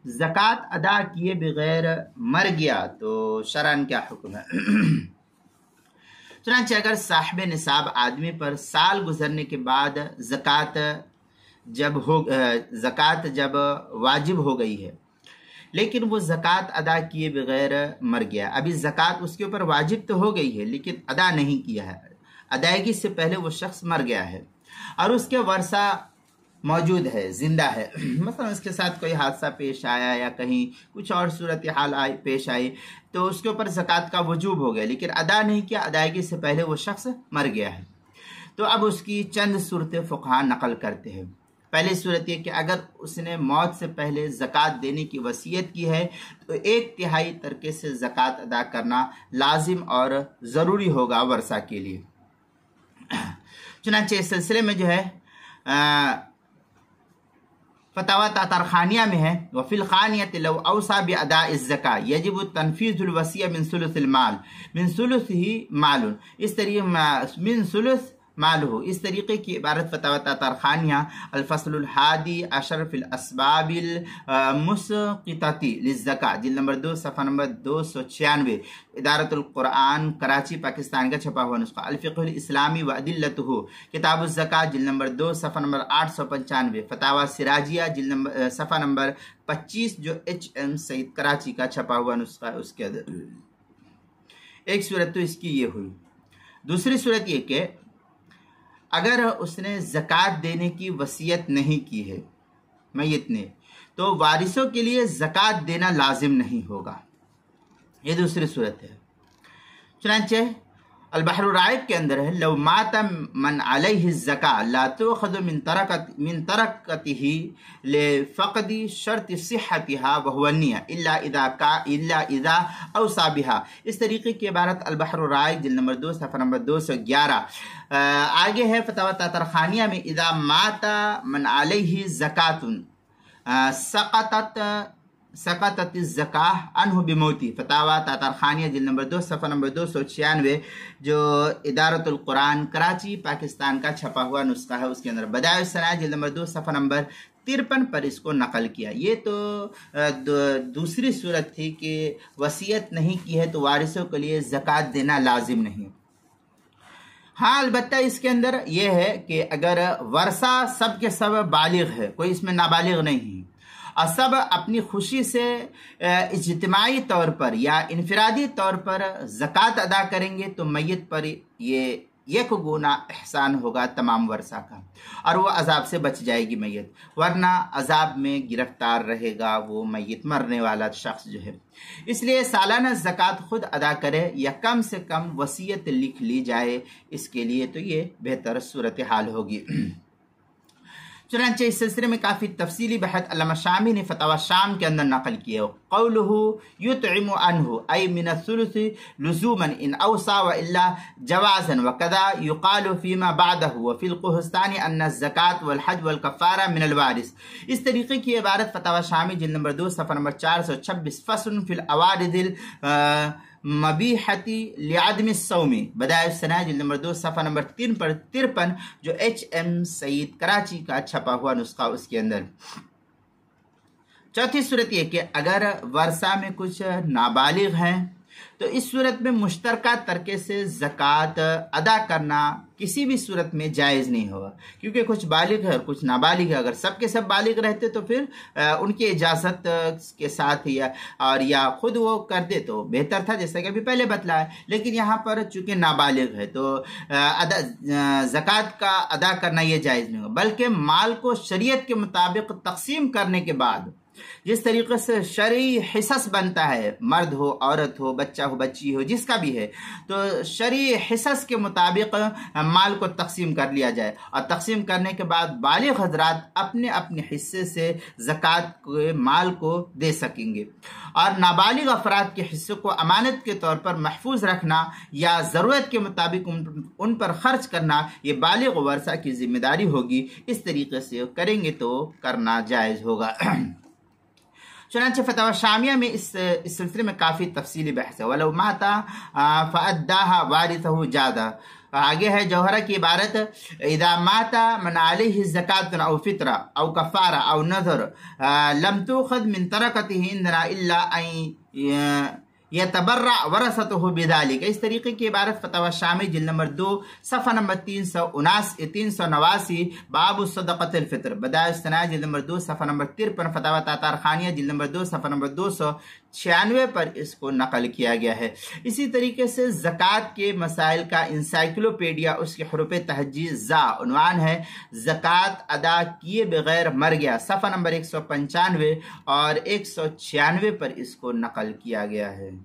ज़कात अदा किए बगैर मर गया तो शरअन क्या हुक्म है? चुनांचे अगर साहिब निसाब आदमी पर साल गुजरने के बाद ज़कात जब वाजिब हो गई है, लेकिन वो ज़कात अदा किए बगैर मर गया। अभी ज़कात उसके ऊपर वाजिब तो हो गई है लेकिन अदा नहीं किया है, अदायगी से पहले वो शख्स मर गया है और उसके वर्सा मौजूद है, जिंदा है। मतलब उसके साथ कोई हादसा पेश आया या कहीं कुछ और सूरत हाल पेश आई तो उसके ऊपर ज़कात का वजूब हो गया, लेकिन अदा नहीं किया, अदायगी से पहले वो शख्स मर गया है। तो अब उसकी चंद सूरतें फुक़हा नकल करते हैं। पहली सूरत यह कि अगर उसने मौत से पहले ज़कात देने की वसीयत की है तो 1/3 तरके से ज़कात अदा करना लाजिम और ज़रूरी होगा वर्सा के लिए। चुनांचे इस सिलसिले में जो है फतावा तातारखानिया में है, वफ़िल खानियत लव औसा बिअदा इज़्ज़का यजिब तनफीज़ुल वसिया मिन सुलुसिल माल मिन सुलुसिही मालुन, इस तरीके मिन सुलुस माल हो, इस तरीके की इबारत फतावा तातारखानिया अल-फ़स्लुल हादी अशर फ़िल अस्बाबिल मुस्क़ितती लिज़्ज़का जिल्द नंबर 2 सफ़ा नंबर 296 इदारतुल क़ुरआन कराची पाकिस्तान का छपा हुआ नुस्खा। अल-फ़िक़्हुल इस्लामी व अदिल्लतुहु किताबुज़ ज़कात जिल्द नंबर 2 सफ़ा नंबर 895 फतावा सिराजिया जिल्द नंबर सफ़ा नंबर 25 जो HM सईद कराची का छपा हुआ नुस्खा। उसके अंदर एक सूरत तो इसकी ये हुई। दूसरी सूरत ये कि अगर उसने ज़कात देने की वसीयत नहीं की है मैयत ने तो वारिसों के लिए ज़कात देना लाजिम नहीं होगा, ये दूसरी सूरत है। चुनांचे अल-बहरुर राइक़ के अंदर है लव माता मन अलैहि ज़का ला तुअख़ज़ु मिन तरकतिही लिफ़क़दी शर्त सिहतिहा व हुवा निय्या इल्ला इज़ा औसा बिहा, इस तरीके की इबारत अल-बहरुर राइक़ जिल्द नंबर 2 सफ़ा नंबर 211। आगे है फतावा तातारखानिया में इज़ा माता मन अलैहि ज़कातुन सकतत ज़काह अनहु बिमौती, फतावा तातारखानिया जिल्द नंबर 2 सफ़ा नंबर 296 जो इदारतुल क़ुरआन कराची पाकिस्तान का छपा हुआ नुस्खा है। उसके अंदर बदाइउस सनाया जिल्द नंबर 2 सफ़ा नंबर 53 पर इसको नकल किया। ये तो दूसरी सूरत थी कि वसीयत नहीं की है तो वारिसों के लिए ज़कात देना लाजिम नहीं। हाँ, अलबत्ता इसके अंदर यह है कि अगर वर्सा सब के सब बालिग है, कोई इसमें नाबालिग नहीं है और सब अपनी खुशी से इज्तिमाई तौर पर या इनफरादी तौर पर ज़कात अदा करेंगे तो मैयत पर ये 1 गुना एहसान होगा तमाम वर्सा का और वो अजाब से बच जाएगी मैयत, वरना अजाब में गिरफ्तार रहेगा वो मैयत मरने वाला शख्स जो है। इसलिए सालाना ज़कात खुद अदा करे या कम से कम वसीयत लिख ली जाए, इसके लिए तो ये बेहतर सूरत हाल होगी। चुनांचे इस सिलसिले में काफ़ी तफसीली बहत अल्लामा शामी ने फतावा शाम के अंदर नकल किया। क़ौलुहु युतइमु अन्हु अय मिन सुलुसी लुज़ूमन इन औसा व इल्ला जवाज़न व कदा युक़ालु फ़ीमा बअदहु व फ़िल क़ुहस्तानी अन्न ज़कात वल हज वल कफ़ारा मिनल वारिस, इस तरीके की इबारत फतावा शामी जिल्द नंबर 2 सफ़ा नंबर 426 फ़स्लुन फ़िल अवारिदिल मबीहती लिआदमी सौमी बदाइउस सनाया जिल्द नंबर 2 सफ़ा नंबर 3 पर 53 जो HM सईद कराची का छपा हुआ नुस्खा। उसके अंदर चौथी सूरत यह कि अगर वर्सा में कुछ नाबालिग हैं तो इस सूरत में मुश्तरका तरीके से ज़कात अदा करना किसी भी सूरत में जायज़ नहीं होगा, क्योंकि कुछ बालिग है और कुछ नाबालिग है। अगर सब के सब बालिग रहते तो फिर उनकी इजाज़त के साथ या खुद वो कर दे तो बेहतर था, जैसा कि अभी पहले बतलाया। लेकिन यहाँ पर चूँकि नाबालिग है तो ज़कात का अदा करना ये जायज़ नहीं होगा, बल्कि माल को शरीयत के मुताबिक तकसीम करने के बाद जिस तरीके से शरई हिस्स बनता है, मर्द हो औरत हो बच्चा हो बच्ची हो जिसका भी है, तो शरई हिस्स के मुताबिक माल को तकसीम कर लिया जाए और तकसीम करने के बाद बालिग हजरात अपने अपने हिस्से से ज़कात के माल को दे सकेंगे। और नाबालिग अफराद के हिस्से को अमानत के तौर पर महफूज रखना या ज़रूरत के मुताबिक उन पर खर्च करना ये बालिग वर्सा की जिम्मेदारी होगी। इस तरीके से करेंगे तो करना जायज़ होगा। चुनांचे फतावा शामिया में इस सिलसिले में काफ़ी तफसीली बहस है। वलो माता फ़अद्दाहा वारिसहु जादा आगे है जौहरा की इबारत, इदा माता मन अलैहि ज़कातुन औ फित्रा औ कफ़ारा औ नज़र लम तुख़ज़ मिन तरकतिही इंदना इल्ला अन यतबर्रा वरसतुहु बिज़ालिक। इस तरीके की इबारत फतवा शामी जिल्द नंबर 2 सफ़ा नंबर 389 बाब सदक़तुल फ़ित्र, बदाइउ सनाया जिल्द नंबर 2 सफ़ा नंबर 53, फतवा तातारखानिया जिल्द नंबर 2 सफ़ा नंबर 296 पर इसको नकल किया गया है। इसी तरीके से ज़कात के मसाइल का इंसाइक्लोपीडिया उसके हरूफ तहजी ज़ा उन्वान है, ज़कात अदा किए बगैर मर गया, सफ़ा नंबर 195 और 196 पर इसको नकल किया गया है।